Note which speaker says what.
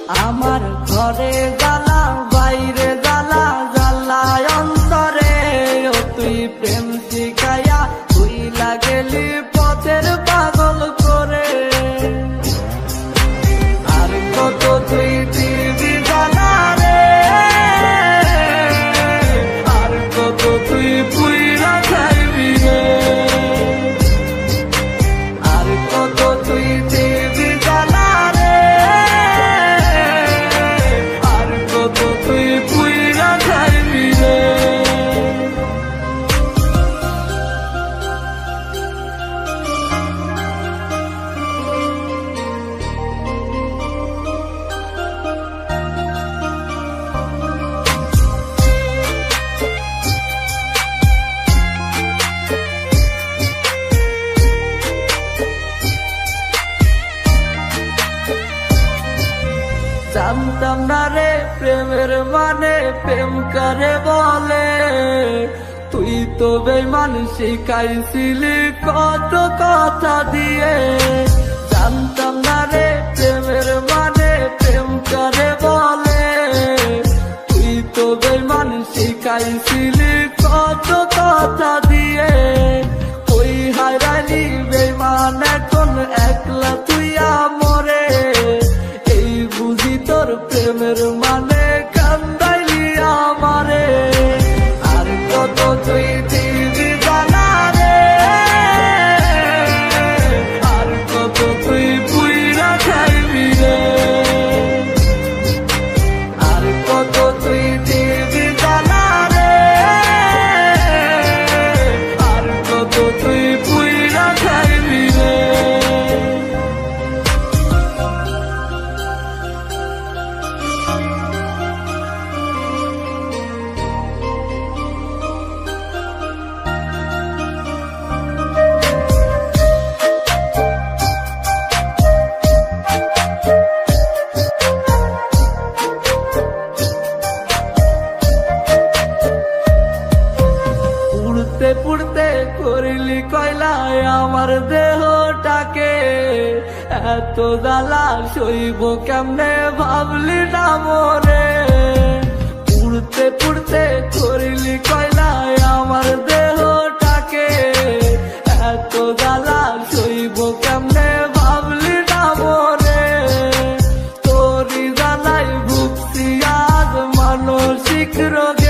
Speaker 1: আমার ঘরে জ্বালা বাইরে জ্বালা জ্বালায় অন্তরে ও তুই প্রেম শিখাইয়া তুই লাগেলি পথের পাগল করে আর কত তুই দিবি জ্বালা রে আর কত তুই পুইরা খাইবি রে আর কত তুই দিবি জ্বালা রে আর কত তুই পুইরা খাইবি রে জানতাম না রে প্রেমের মানে প্রেম করে বলে তুই তো বেঈমান শিখাইছিলি কত কথা দিয়ে জানতাম না রে প্রেমের মানে প্রেম করে বলে তুই তো বেঈমান শিখাইছিলি কত কথা দিয়ে তুই হারালি বেঈমান এখন একলা তুই আমরে বুঝি তোর প্রেমের মানে কান্দাইলি আমারে আর কত তুই দিবি জ্বালা রে আর কত তুই পুইরা খাইবি রে আর কত তুই দিবি জ্বালা রে আর কত তুই পুইরা খাইবি রে পুড়তে পুড়তে করিলি কয়লায় আমার দেহটাকে এত জ্বালা সইব কেমনে ভাবলি না মোরে পুড়তে পুড়তে করিলি কয়লায় আমার দেহটাকে এত জ্বালা সইব কেমনে ভাবলি না মোরে তোরি জ্বালাই ভুগছি আজ মানসিক রোগে